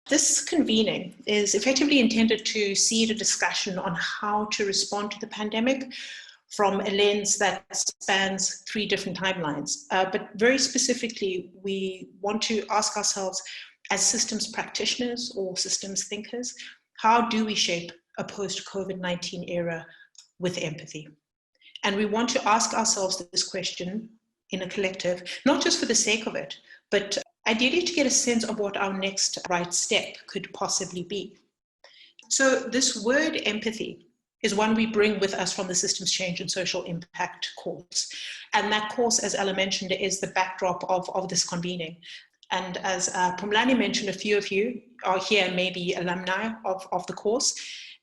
This convening is effectively intended to seed a discussion on how to respond to the pandemic from a lens that spans 3 different timelines. But very specifically, we want to ask ourselves, as systems practitioners or systems thinkers, how do we shape a post-COVID-19 era with empathy? And we want to ask ourselves this question in a collective, not just for the sake of it, but ideally to get a sense of what our next right step could possibly be. So this word empathy is one we bring with us from the Systems Change and Social Impact course. And that course, as Ella mentioned, is the backdrop of this convening. And as Phumlani mentioned, a few of you are here, maybe alumni of the course.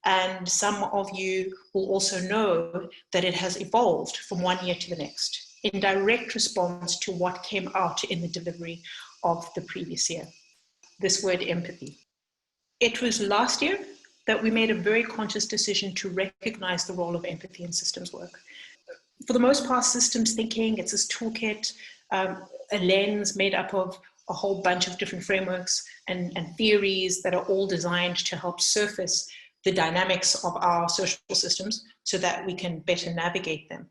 And some of you will also know that it has evolved from one year to the next in direct response to what came out in the delivery of the previous year. This word empathy. It was last year that we made a very conscious decision to recognize the role of empathy in systems work. For the most part, systems thinking, it's this toolkit, a lens made up of a whole bunch of different frameworks and theories that are all designed to help surface the dynamics of our social systems so that we can better navigate them.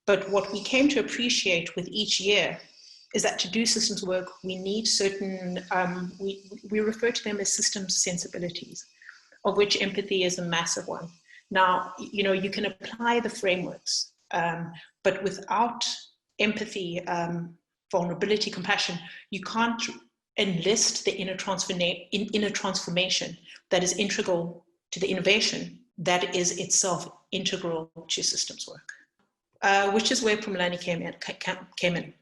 But what we came to appreciate with each year is that to do systems work, we need certain, we refer to them as systems sensibilities, of which empathy is a massive one. Now, you can apply the frameworks, but without empathy, vulnerability, compassion, you can't enlist the inner transformation that is integral to the innovation that is itself integral to systems work, which is where Phumlani came in.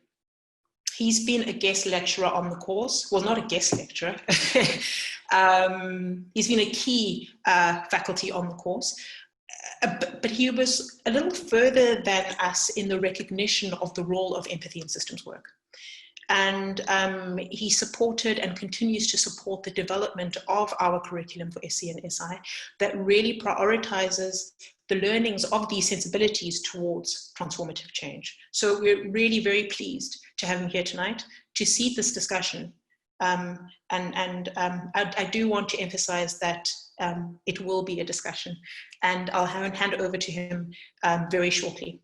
He's been a guest lecturer on the course. Well, not a guest lecturer. He's been a key faculty on the course. But he was a little further than us in the recognition of the role of empathy in systems work. And he supported and continues to support the development of our curriculum for SC and SI that really prioritizes the learnings of these sensibilities towards transformative change. So we're really very pleased to have him here tonight to seed this discussion. I do want to emphasize that it will be a discussion, and I'll hand over to him very shortly.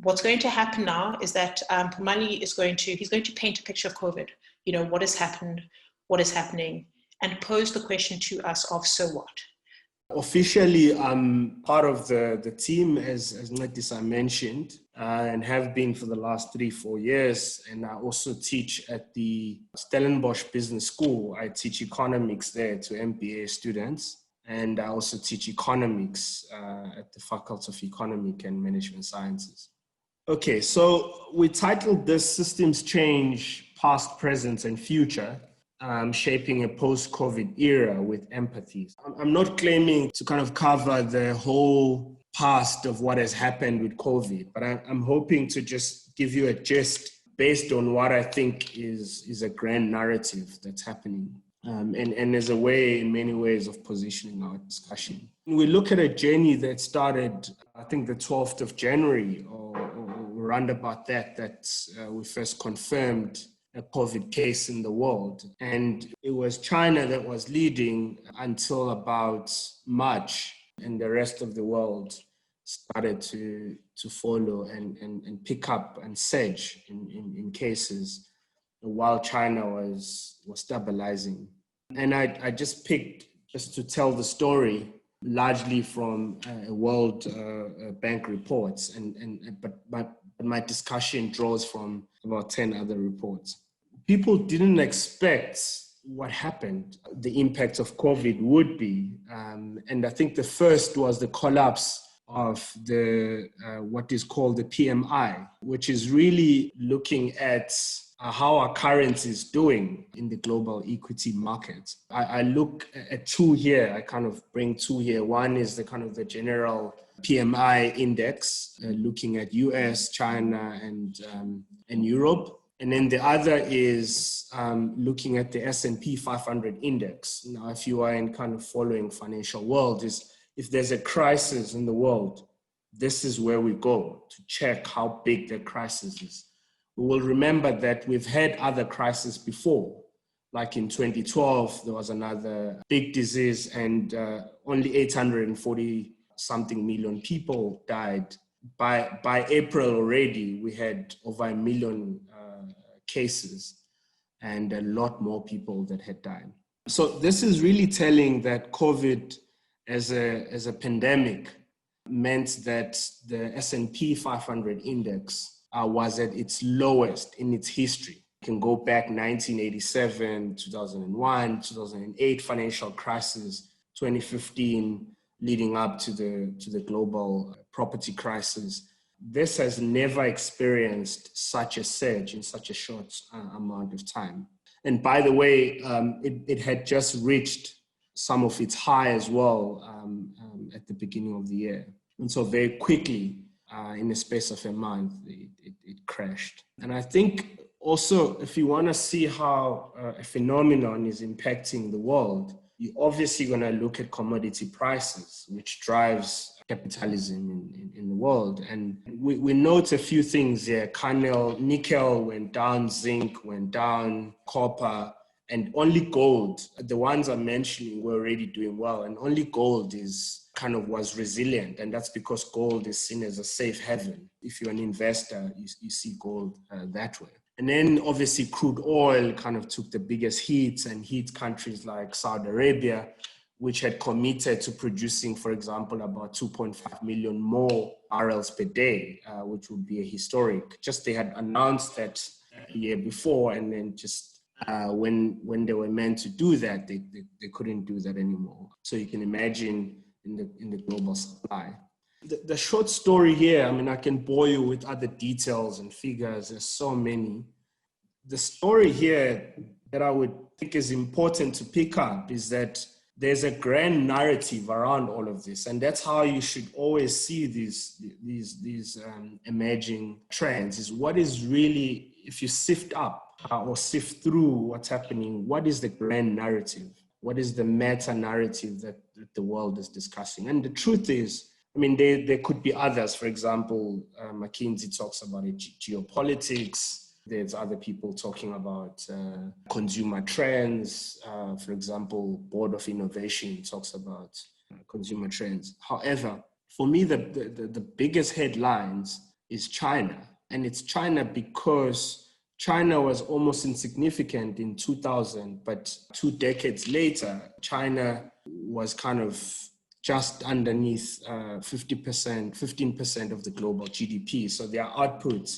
What's going to happen now is that Phumlani he's going to paint a picture of COVID, what has happened, what is happening, and pose the question to us of so what. Officially, I'm part of the team, as Ncedisa mentioned, and have been for the last 3-4 years. And I also teach at the Stellenbosch Business School. I teach economics there to MBA students. And I also teach economics at the Faculty of Economic and Management Sciences. Okay, so we titled this Systems Change, Past, Present, and Future, shaping a post-COVID era with empathy. I'm not claiming to kind of cover the whole past of what has happened with COVID, but I'm hoping to just give you a gist based on what I think is a grand narrative that's happening. And as a way, in many ways, of positioning our discussion. We look at a journey that started, I think, the 12th of January or around about that we first confirmed a COVID case in the world. And it was China that was leading until about March, and the rest of the world started to follow and pick up and surge in cases while China was stabilizing. And I just picked, just to tell the story, largely from World Bank reports, but my discussion draws from about 10 other reports. People didn't expect what happened, the impact of COVID would be. And I think the first was the collapse of the what is called the PMI, which is really looking at how our currency is doing in the global equity market. I look at 2 here, I kind of bring 2 here. One is the kind of the general PMI index, looking at US, China, and Europe. And then the other is looking at the S&P 500 index. Now, if you are in kind of following financial world, is if there's a crisis in the world, this is where we go to check how big the crisis is. We will remember that we've had other crises before, Like in 2012, there was another big disease and only 840 something million people died. By April already, we had over 1 million cases and a lot more people that had died. So this is really telling that COVID as a pandemic meant that the S&P 500 index was at its lowest in its history. You can go back 1987, 2001, 2008 financial crisis, 2015, leading up to the global property crisis. This has never experienced such a surge in such a short amount of time. And by the way, it had just reached some of its high as well at the beginning of the year. And so very quickly, in the space of a month, it crashed. And I think also, if you want to see how a phenomenon is impacting the world, you're obviously going to look at commodity prices, which drives capitalism in the world. And we note a few things here. Nickel went down, zinc went down, copper, and only gold. The ones I'm mentioning were already doing well, and only gold was resilient. And that's because gold is seen as a safe haven. If you're an investor, you see gold that way. And then obviously crude oil kind of took the biggest hits and hit countries like Saudi Arabia, which had committed to producing, for example, about 2.5 million more barrels per day, which would be a historic. Just they had announced that a year before, and then just when they were meant to do that, they couldn't do that anymore. So you can imagine in the global supply. The short story here, I mean, I can bore you with other details and figures. There's so many. The story here that I would think is important to pick up is that there's a grand narrative around all of this. And that's how you should always see these emerging trends, is what is really, if you sift up or sift through what's happening, what is the grand narrative? What is the meta narrative that the world is discussing? And the truth is, I mean, there could be others. For example, McKinsey talks about it, geopolitics. There's other people talking about consumer trends. For example, Board of Innovation talks about consumer trends. However, for me, the biggest headlines is China. And it's China because China was almost insignificant in 2000, but 2 decades later, China was kind of just underneath 15% of the global GDP. So their output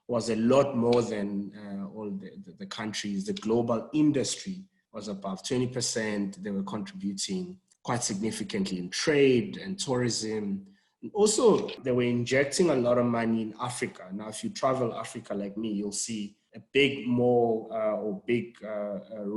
was a lot more than all the countries. The global industry was above 20%. They were contributing quite significantly in trade and tourism. And also, they were injecting a lot of money in Africa. Now, if you travel Africa like me, you'll see a big mall or big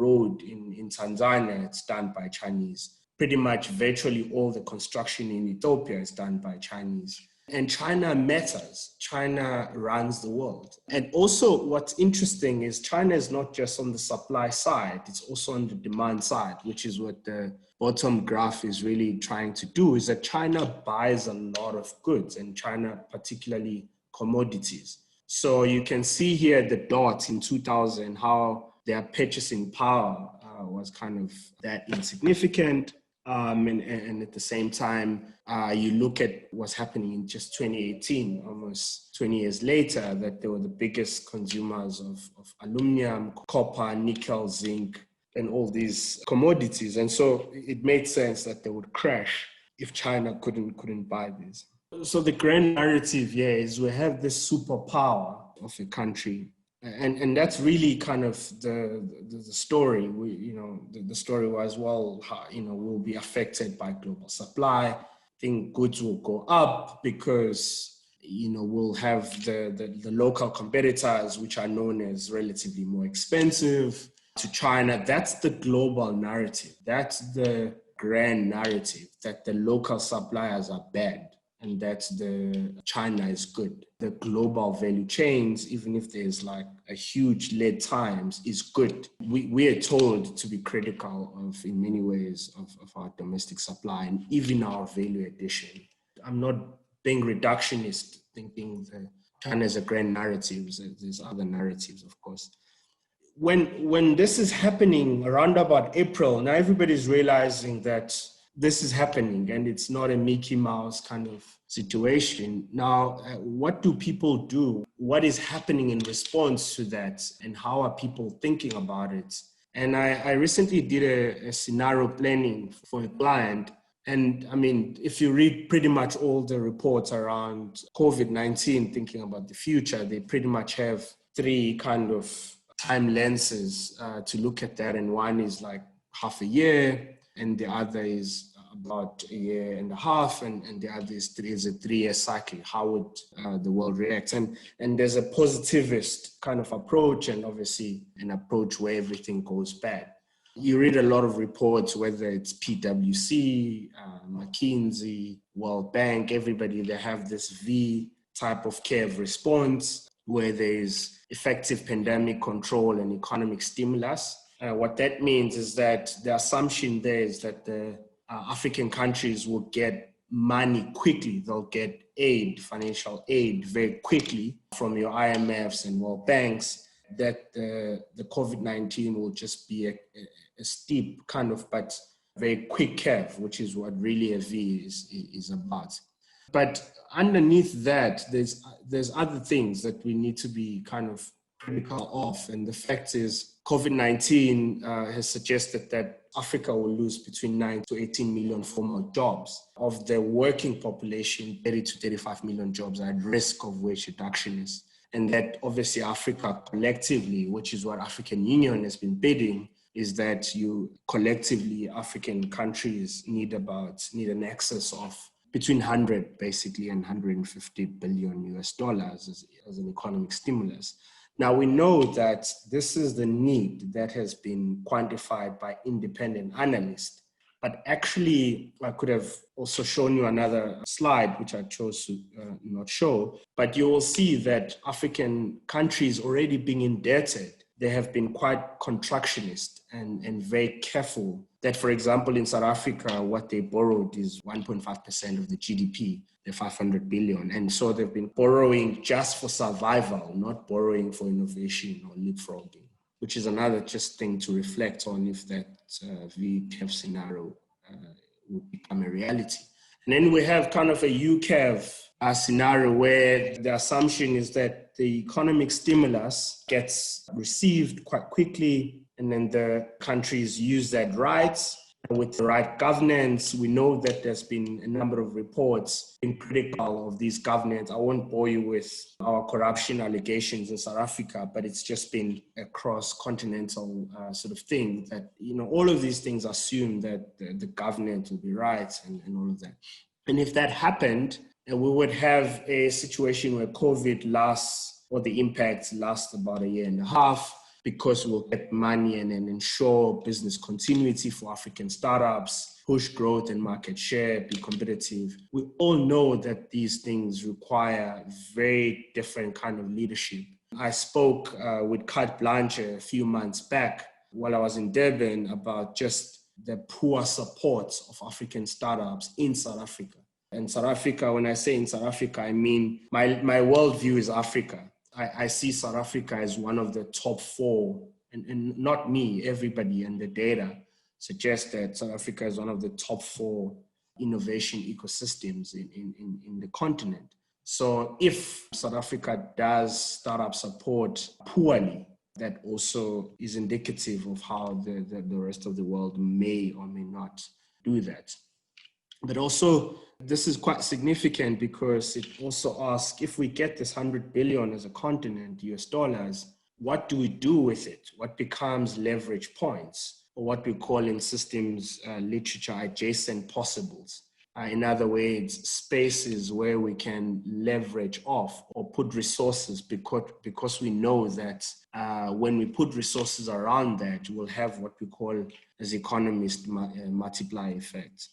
road in Tanzania. It's done by Chinese. Pretty much virtually all the construction in Ethiopia is done by Chinese. And China matters. China runs the world. And also what's interesting is China is not just on the supply side, it's also on the demand side, which is what the bottom graph is really trying to do, is that China buys a lot of goods, and China particularly commodities. So you can see here the dots in 2000, how their purchasing power was kind of that insignificant. And at the same time, you look at what's happening in just 2018, almost 20 years later, that they were the biggest consumers of aluminum, copper, nickel, zinc, and all these commodities. And so it made sense that they would crash if China couldn't buy these. So the grand narrative here is we have this superpower of a country. And that's really kind of the story. The story was, well, we'll be affected by global supply. I think goods will go up because, we'll have the local competitors, which are known as relatively more expensive to China. That's the global narrative. That's the grand narrative, that the local suppliers are bad and that China is good. The global value chains, even if there's like a huge lead times, is good. We are told to be critical of, in many ways, of our domestic supply and even our value addition. I'm not being reductionist, thinking that China is a grand narrative. There's other narratives, of course. when this is happening around about April, now everybody's realizing that this is happening and it's not a Mickey Mouse kind of situation. Now, what do people do? What is happening in response to that? And how are people thinking about it? And I recently did a scenario planning for a client. And I mean, if you read pretty much all the reports around COVID-19, thinking about the future, they pretty much have three kind of time lenses to look at that. And one is like half a year, and the other is about a year and a half, and the other is a 3-year cycle. How would the world react? And there's a positivist kind of approach, and obviously an approach where everything goes bad. You read a lot of reports, whether it's PwC, McKinsey, World Bank, everybody, they have this V type of curve response where there's effective pandemic control and economic stimulus. What that means is that the assumption there is that the African countries will get money quickly. They'll get aid, financial aid very quickly from your IMFs and World Banks, that the COVID-19 will just be a steep kind of, but very quick curve, which is what really a V is about. But underneath that, there's other things that we need to be kind of critical of. And the fact is, COVID-19 has suggested that Africa will lose between 9 to 18 million formal jobs. Of the working population, 30 to 35 million jobs are at risk of wage reductions. And that obviously Africa collectively, which is what African Union has been bidding, is that you collectively, African countries need an excess of between 100 basically and 150 billion US dollars as an economic stimulus. Now, we know that this is the need that has been quantified by independent analysts, but actually I could have also shown you another slide, which I chose to not show, but you will see that African countries already being indebted, they have been quite contractionist and very careful that, for example, in South Africa, what they borrowed is 1.5% of the GDP, the 500 billion. And so they've been borrowing just for survival, not borrowing for innovation or leapfrogging, which is another just thing to reflect on if that V-curve scenario would become a reality. And then we have kind of a U-curve scenario where the assumption is that the economic stimulus gets received quite quickly, and then the countries use that right. And with the right governance, we know that there's been a number of reports being critical of these governance. I won't bore you with our corruption allegations in South Africa, but it's just been a cross-continental sort of thing that, all of these things assume that the governance will be right and all of that. And if that happened, we would have a situation where COVID lasts, or the impacts last about a year and a half, because we'll get money and then ensure business continuity for African startups, push growth and market share, be competitive. We all know that these things require very different kind of leadership. I spoke with Carte Blanche a few months back while I was in Durban about just the poor support of African startups in South Africa. And South Africa, when I say in South Africa, I mean my worldview is Africa. I see South Africa as one of the top 4, and not me, everybody, and the data suggests that South Africa is one of the top 4 innovation ecosystems in the continent. So if South Africa does startup support poorly, that also is indicative of how the rest of the world may or may not do that. But also, this is quite significant because it also asks, if we get this 100 billion as a continent, US dollars, what do we do with it? What becomes leverage points, or what we call in systems literature adjacent possibles? In other words, spaces where we can leverage off or put resources because we know that when we put resources around that, we'll have what we call, as economists, multiplier effects.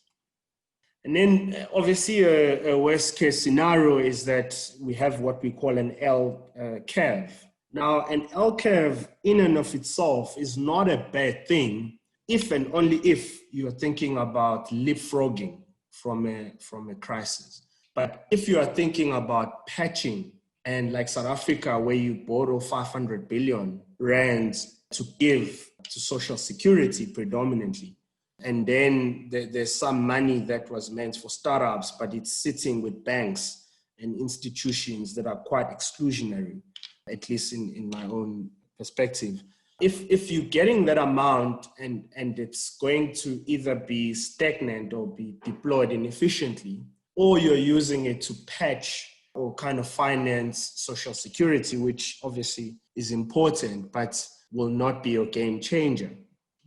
And then obviously a worst case scenario is that we have what we call an L curve. Now, an L curve in and of itself is not a bad thing if and only if you're thinking about leapfrogging from a crisis. But if you are thinking about patching, and like South Africa, where you borrow 500 billion rands to give to social security predominantly. And then there's some money that was meant for startups, but it's sitting with banks and institutions that are quite exclusionary, at least in my own perspective. If you're getting that amount and it's going to either be stagnant or be deployed inefficiently, or you're using it to patch or kind of finance social security, which obviously is important, but will not be a game changer,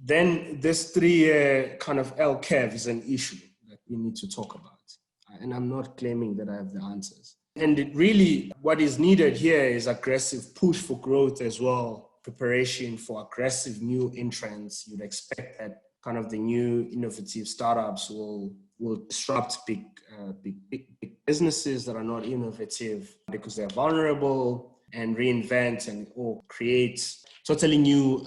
then this 3-year kind of L curve is an issue that we need to talk about. And I'm not claiming that I have the answers. And it really, what is needed here is aggressive push for growth as well, preparation for aggressive new entrants. You'd expect that kind of the new innovative startups will disrupt big businesses that are not innovative because they're vulnerable, and reinvent or create totally new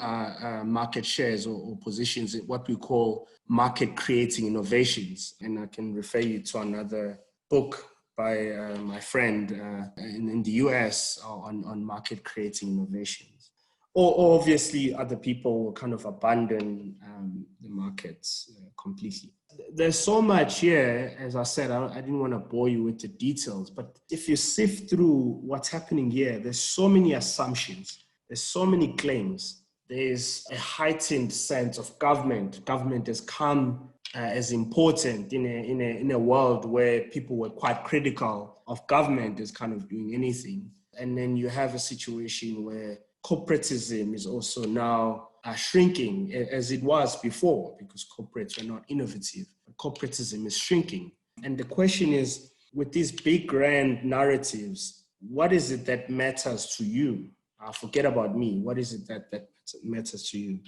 market shares or positions in what we call market creating innovations. And I can refer you to another book by my friend in the US on market creating innovations. Or obviously other people will kind of abandon the markets completely. There's so much here, as I said, I didn't want to bore you with the details, but if you sift through what's happening here, there's so many assumptions, there's so many claims, there's a heightened sense of government. Government has come as important in a world where people were quite critical of government as kind of doing anything. And then you have a situation where corporatism is also now shrinking as it was before, because corporates were not innovative. But corporatism is shrinking. And the question is, with these big grand narratives, what is it that matters to you? Forget about me. What is it that matters to you?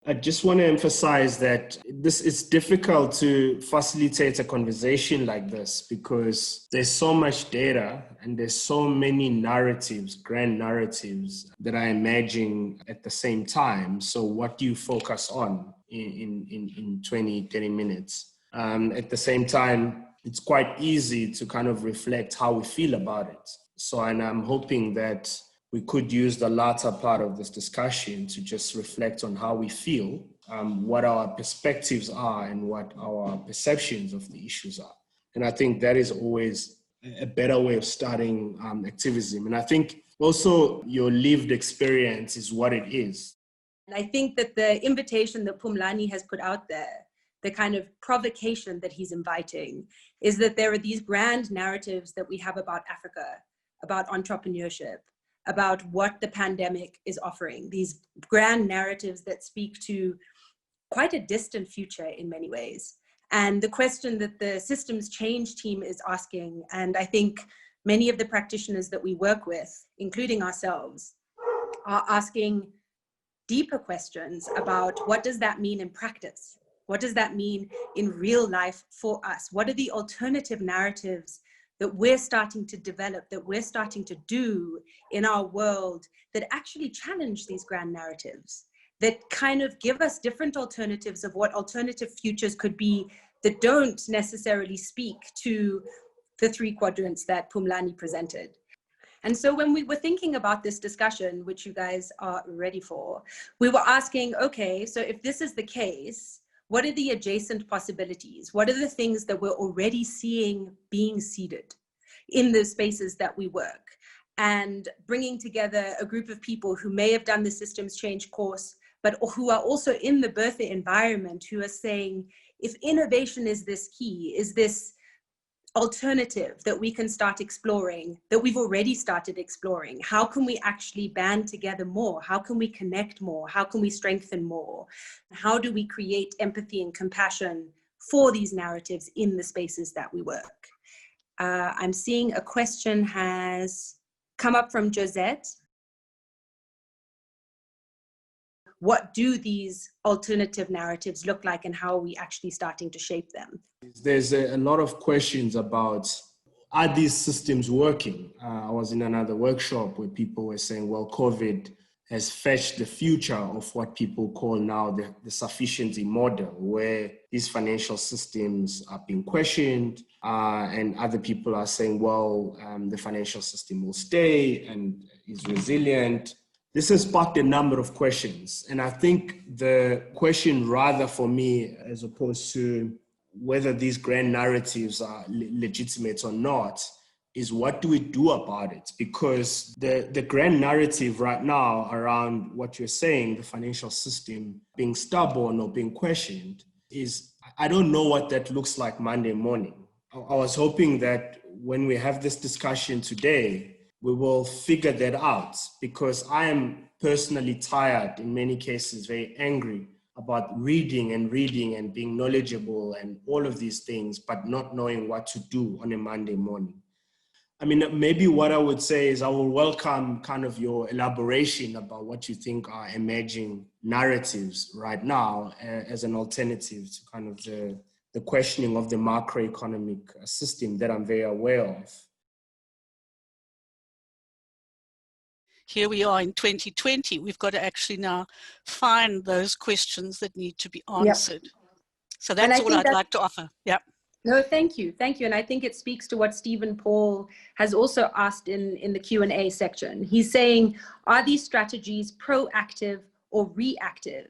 I just want to emphasize that it's difficult to facilitate a conversation like this because there's so much data and there's so many narratives, grand narratives that are emerging at the same time. So what do you focus on in 20, 30 minutes? At the same time, it's quite easy to kind of reflect how we feel about it. So, and I'm hoping that we could use the latter part of this discussion to just reflect on how we feel, what our perspectives are, and what our perceptions of the issues are. And I think that is always a better way of starting activism. And I think also your lived experience is what it is. And I think that the invitation that Phumlani has put out there, the kind of provocation that he's inviting, is that there are these grand narratives that we have about Africa, about entrepreneurship, about what the pandemic is offering, these grand narratives that speak to quite a distant future in many ways. And the question that the systems change team is asking, and I think many of the practitioners that we work with, including ourselves, are asking deeper questions about what does that mean in practice? What does that mean in real life for us? What are the alternative narratives that we're starting to develop, that we're starting to do in our world that actually challenge these grand narratives, that kind of give us different alternatives of what alternative futures could be that don't necessarily speak to the 3 quadrants that Phumlani presented. And so when we were thinking about this discussion, which you guys are ready for, we were asking, okay, so if this is the case, what are the adjacent possibilities? What are the things that we're already seeing being seeded in the spaces that we work? And bringing together a group of people who may have done the systems change course, but who are also in the birther environment, who are saying, if innovation is this key, is this alternative that we can start exploring, that we've already started exploring, how can we actually band together more? How can we connect more? How can we strengthen more? How do we create empathy and compassion for these narratives in the spaces that we work? I'm seeing a question has come up from Josette. What do these alternative narratives look like and how are we actually starting to shape them? There's a lot of questions about, are these systems working? I was in another workshop where people were saying, well, COVID has fetched the future of what people call now the sufficiency model, where these financial systems are being questioned, and other people are saying, well, the financial system will stay and is resilient. This has sparked a number of questions. And I think the question rather for me, as opposed to whether these grand narratives are legitimate or not, is what do we do about it? Because the grand narrative right now around what you're saying, the financial system being stubborn or being questioned, is I don't know what that looks like Monday morning. I was hoping that when we have this discussion today, we will figure that out, because I am personally tired, in many cases, very angry about reading and being knowledgeable and all of these things, but not knowing what to do on a Monday morning. I mean, maybe what I would say is I will welcome kind of your elaboration about what you think are emerging narratives right now as an alternative to kind of the questioning of the macroeconomic system that I'm very aware of. Here we are in 2020, we've got to actually now find those questions that need to be answered. Yep. So that's all I'd like to offer. Yep. No, thank you. Thank you. And I think it speaks to what Stephen Paul has also asked in the Q&A section. He's saying, are these strategies proactive or reactive,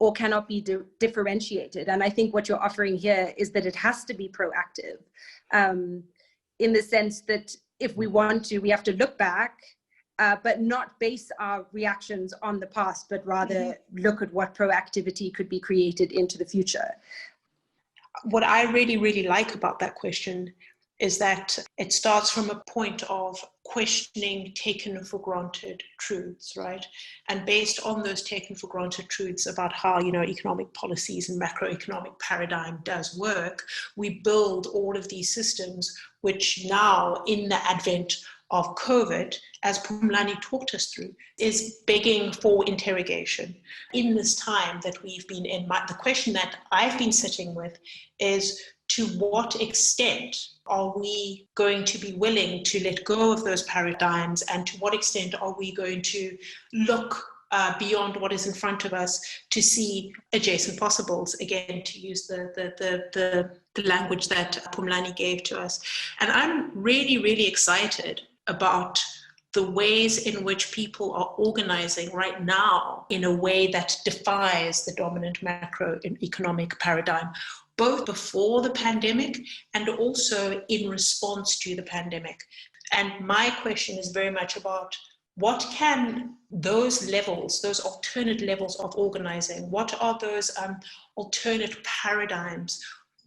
or cannot be differentiated? And I think what you're offering here is that it has to be proactive, in the sense that if we want to, we have to look back, but not base our reactions on the past, but rather look at what proactivity could be created into the future. What I really, really like about that question is that it starts from a point of questioning taken for granted truths, right? And based on those taken for granted truths about how, economic policies and macroeconomic paradigm does work, we build all of these systems, which now, in the advent of COVID, as Phumlani talked us through, is begging for interrogation. In this time that we've been in, the question that I've been sitting with is, to what extent are we going to be willing to let go of those paradigms, and to what extent are we going to look beyond what is in front of us to see adjacent possibles, again, to use the language that Phumlani gave to us. And I'm really, really excited about the ways in which people are organizing right now in a way that defies the dominant macroeconomic paradigm, both before the pandemic and also in response to the pandemic. And my question is very much about, what can those levels, those alternate levels of organizing, what are those alternate paradigms?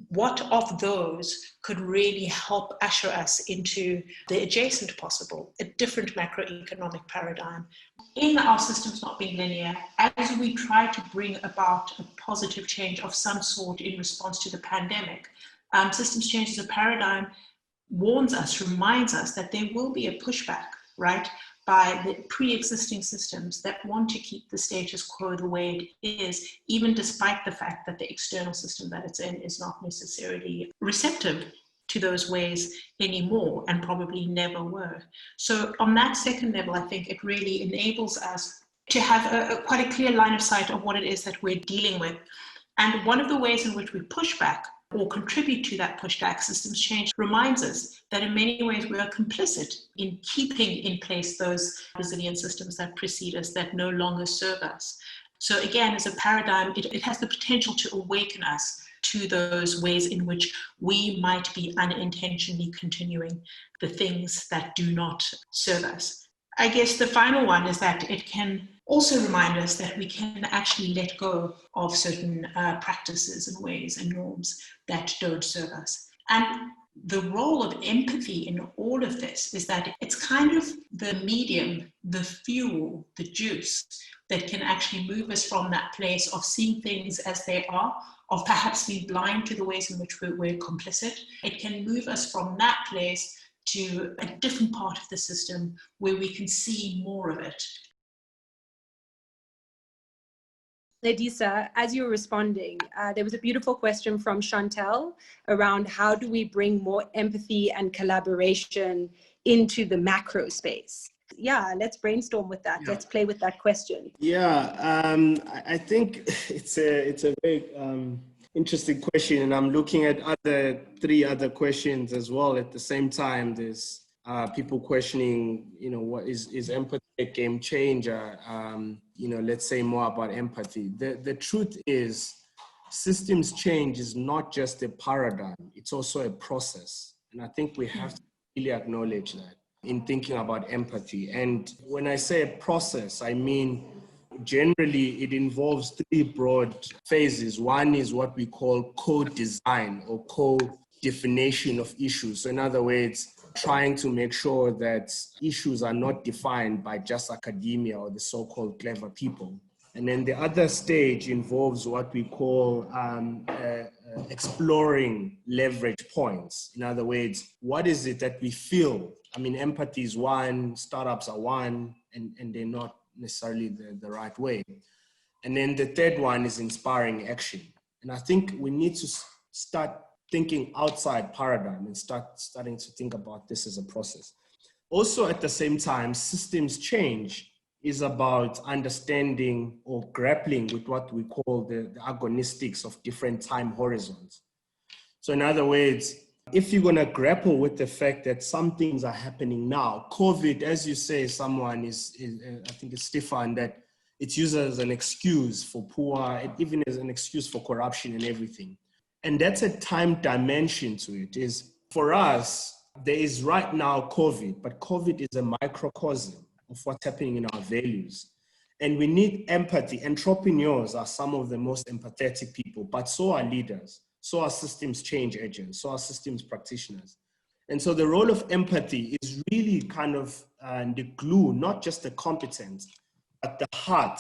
What of those could really help usher us into the adjacent possible, a different macroeconomic paradigm? In our systems not being linear, as we try to bring about a positive change of some sort in response to the pandemic, systems change as a paradigm warns us, reminds us that there will be a pushback, right, by the pre-existing systems that want to keep the status quo the way it is, even despite the fact that the external system that it's in is not necessarily receptive to those ways anymore, and probably never were. So on that second level, I think it really enables us to have quite a clear line of sight of what it is that we're dealing with. And one of the ways in which we push back or contribute to that pushback, systems change, reminds us that in many ways we are complicit in keeping in place those resilient systems that precede us, that no longer serve us. So again, as a paradigm, it has the potential to awaken us to those ways in which we might be unintentionally continuing the things that do not serve us. I guess the final one is that it can also remind us that we can actually let go of certain practices and ways and norms that don't serve us. And the role of empathy in all of this is that it's kind of the medium, the fuel, the juice that can actually move us from that place of seeing things as they are, of perhaps being blind to the ways in which we're complicit. It can move us from that place to a different part of the system where we can see more of it. Ledisa, as you were responding, there was a beautiful question from Chantel around how do we bring more empathy and collaboration into the macro space? Yeah, let's brainstorm with that. Yeah. Let's play with that question. Yeah, I think it's a very interesting question, and I'm looking at three other questions as well at the same time. There's people questioning, what is empathy a game changer? Let's say more about empathy. The truth is, systems change is not just a paradigm, it's also a process. And I think we have to really acknowledge that in thinking about empathy. And when I say a process, I mean, generally it involves three broad phases. One is what we call co-design or co-definition of issues. So in other words, trying to make sure that issues are not defined by just academia or the so-called clever people. And then the other stage involves what we call exploring leverage points. In other words, what is it that we feel? I mean, empathy is one, startups are one, and they're not necessarily the right way. And then the third one is inspiring action. And I think we need to start thinking outside paradigm and starting to think about this as a process. Also, at the same time, systems change is about understanding or grappling with what we call the agonistics of different time horizons. So in other words, if you're going to grapple with the fact that some things are happening now, COVID, as you say, someone is I think it's Stefan, that it's used as an excuse for poor, even as an excuse for corruption and everything. And that's a time dimension to it. Is for us, there is right now COVID, but COVID is a microcosm of what's happening in our values. And we need empathy. Entrepreneurs are some of the most empathetic people, but so are leaders, so are systems change agents, so are systems practitioners. And so the role of empathy is really kind of the glue, not just the competence, but the heart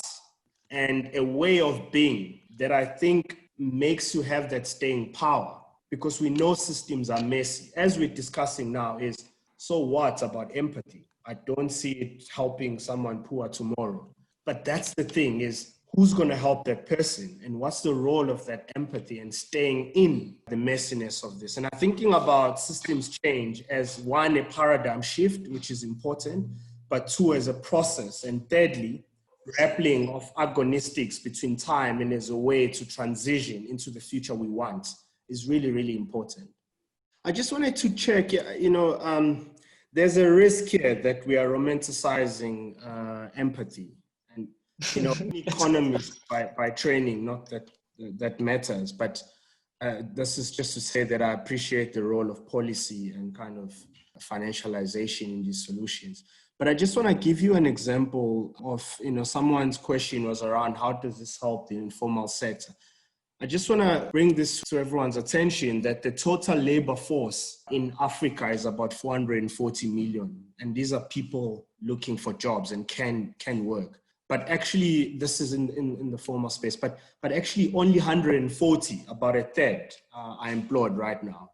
and a way of being that I think makes you have that staying power, because we know systems are messy. As we're discussing now is, so what about empathy? I don't see it helping someone poor tomorrow. But that's the thing, is who's going to help that person? And what's the role of that empathy and staying in the messiness of this? And I'm thinking about systems change as one, a paradigm shift, which is important, but two, as a process. And thirdly, grappling of agonistics between time and as a way to transition into the future we want is really, really important. I just wanted to check, there's a risk here that we are romanticizing empathy. And, I'm economist by training, not that that matters, but this is just to say that I appreciate the role of policy and kind of financialization in these solutions. But I just want to give you an example of, someone's question was around how does this help the informal sector? I just want to bring this to everyone's attention that the total labor force in Africa is about 440 million. And these are people looking for jobs and can work. But actually, this is in the formal space, but actually only 140, about a third, are employed right now.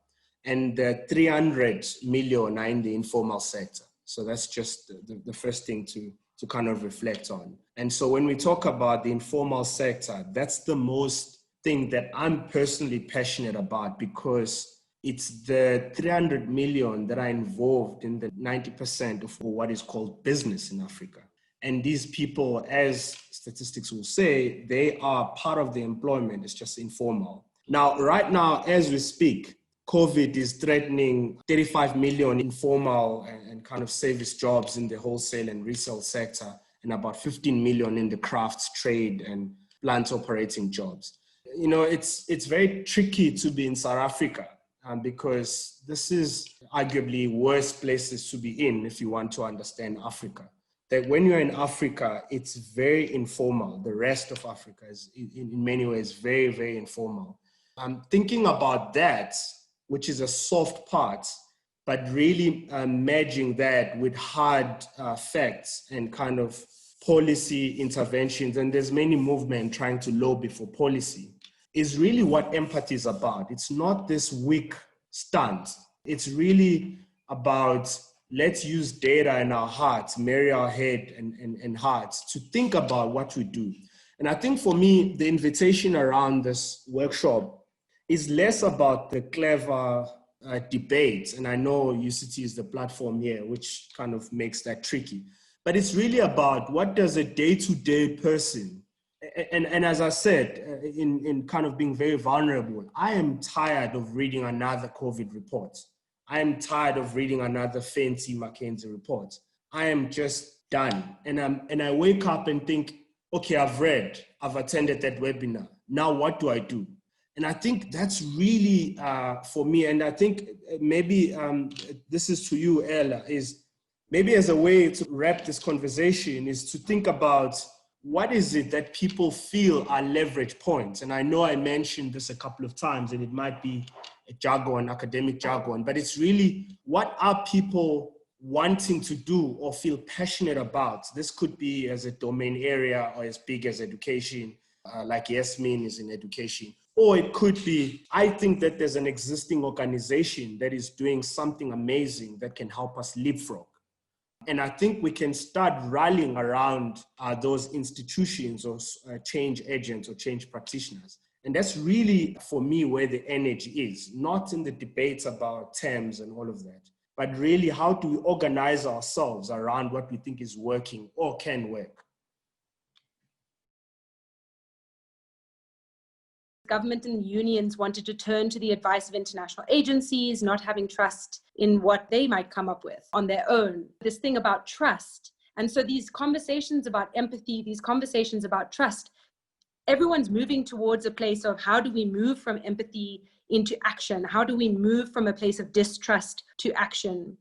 And 300 million are in the informal sector. So that's just the first thing to kind of reflect on. And so when we talk about the informal sector, that's the most thing that I'm personally passionate about, because it's the 300 million that are involved in the 90% of what is called business in Africa. And these people, as statistics will say, they are part of the employment, it's just informal. Now, right now, as we speak, COVID is threatening 35 million informal and kind of service jobs in the wholesale and resale sector, and about 15 million in the crafts, trade, and plant operating jobs. It's very tricky to be in South Africa because this is arguably worse places to be in if you want to understand Africa. That when you're in Africa, it's very informal. The rest of Africa is in many ways very, very informal. I'm thinking about that, which is a soft part, but really merging that with hard facts and kind of policy interventions. And there's many movements trying to lobby for policy, is really what empathy is about. It's not this weak stunt. It's really about, let's use data in our hearts, marry our head and hearts to think about what we do. And I think for me, the invitation around this workshop is less about the clever debates. And I know UCT is the platform here, which kind of makes that tricky. But it's really about what does a day-to-day person, and as I said, in kind of being very vulnerable, I am tired of reading another COVID report. I am tired of reading another fancy McKinsey report. I am just done. And I wake up and think, okay, I've attended that webinar. Now what do I do? And I think that's really for me. And I think maybe this is to you, Ella, is maybe as a way to wrap this conversation is to think about what is it that people feel are leverage points. And I know I mentioned this a couple of times, and it might be a jargon, academic jargon, but it's really what are people wanting to do or feel passionate about? This could be as a domain area or as big as education, like Yasmin is in education. Or it could be, I think that there's an existing organization that is doing something amazing that can help us leapfrog. And I think we can start rallying around those institutions or change agents or change practitioners. And that's really, for me, where the energy is, not in the debates about terms and all of that, but really how do we organize ourselves around what we think is working or can work. Government and unions wanted to turn to the advice of international agencies, not having trust in what they might come up with on their own. This thing about trust. And so these conversations about empathy, these conversations about trust, everyone's moving towards a place of how do we move from empathy into action? How do we move from a place of distrust to action?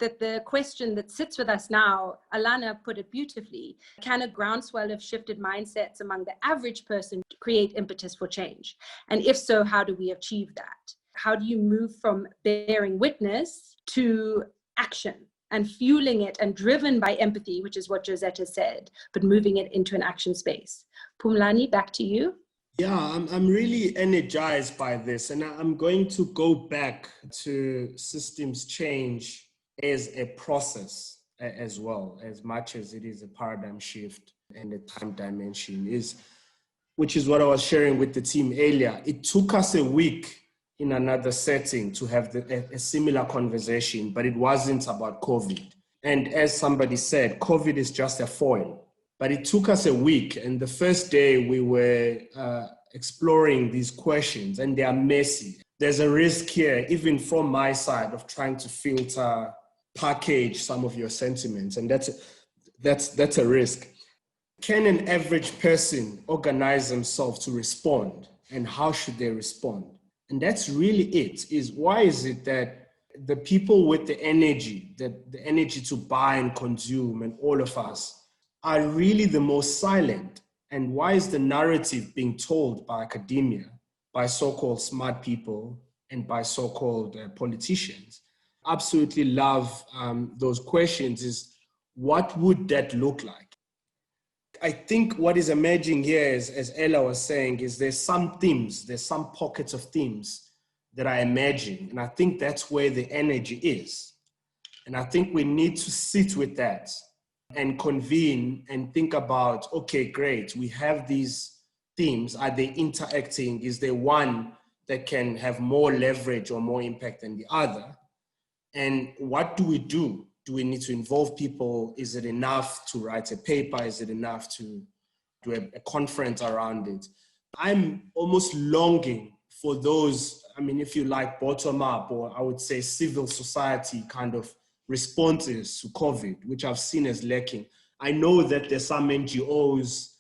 That the question that sits with us now, Alana put it beautifully, can a groundswell of shifted mindsets among the average person create impetus for change? And if so, how do we achieve that? How do you move from bearing witness to action and fueling it and driven by empathy, which is what Josetta said, but moving it into an action space? Phumlani, back to you. Yeah, I'm really energized by this, and I'm going to go back to systems change as a process as well, as much as it is a paradigm shift and a time dimension is, which is what I was sharing with the team earlier. It took us a week in another setting to have a similar conversation, but it wasn't about COVID. And as somebody said, COVID is just a foil, but it took us a week. And the first day we were exploring these questions, and they are messy. There's a risk here, even from my side, of trying to filter, package some of your sentiments, and that's a risk. Can an average person organize themselves to respond, and how should they respond? And that's really it, is why is it that the people with the energy to buy and consume, and all of us, are really the most silent? And why is the narrative being told by academia, by so-called smart people, and by so-called politicians? Absolutely love those questions is, what would that look like? I think what is emerging here is, as Ella was saying, is there's some themes, there's some pockets of themes that are emerging. And I think that's where the energy is. And I think we need to sit with that and convene and think about, okay, great, we have these themes. Are they interacting? Is there one that can have more leverage or more impact than the other? And what do we do? Do we need to involve people? Is it enough to write a paper? Is it enough to do a conference around it? I'm almost longing for those, I mean, if you like, bottom up, or I would say civil society kind of responses to COVID, which I've seen as lacking. I know that there's some NGOs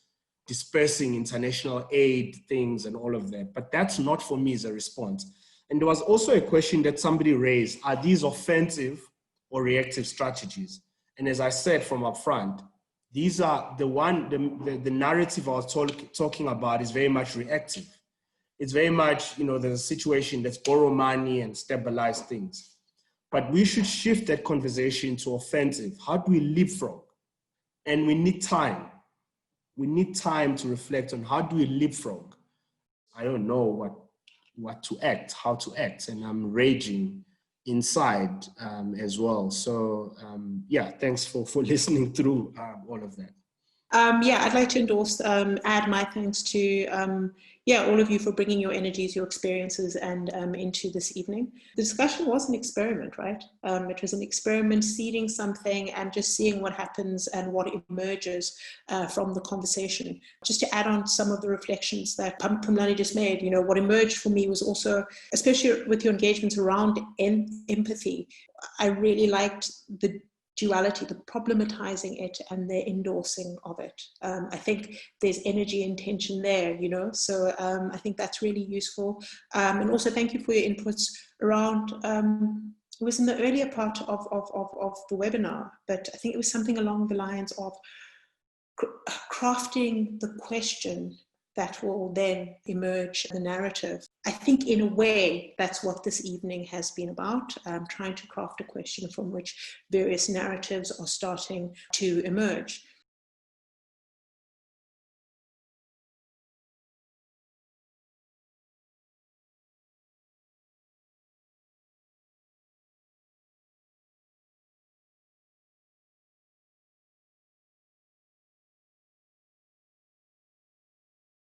dispersing international aid things and all of that, but that's not for me as a response. And there was also a question that somebody raised, are these offensive or reactive strategies? And as I said from up front, these are the narrative I was talking about is very much reactive. It's very much, there's a situation that's borrow money and stabilize things. But we should shift that conversation to offensive. How do we leapfrog? And we need time. We need time to reflect on how do we leapfrog. I don't know what to act, how to act, and I'm raging inside as well. So yeah, thanks for listening through all of that. Yeah, I'd like to endorse, add my thanks to all of you for bringing your energies, your experiences, and into this evening. The discussion was an experiment, right? It was an experiment, seeding something and just seeing what happens and what emerges from the conversation. Just to add on some of the reflections that Phumlani just made, what emerged for me was also, especially with your engagements around empathy, I really liked the duality, the problematizing it and the endorsing of it. I think there's energy and tension there, so I think that's really useful. And also thank you for your inputs around, it was in the earlier part of the webinar, but I think it was something along the lines of crafting the question that will then emerge the narrative. I think in a way that's what this evening has been about, trying to craft a question from which various narratives are starting to emerge.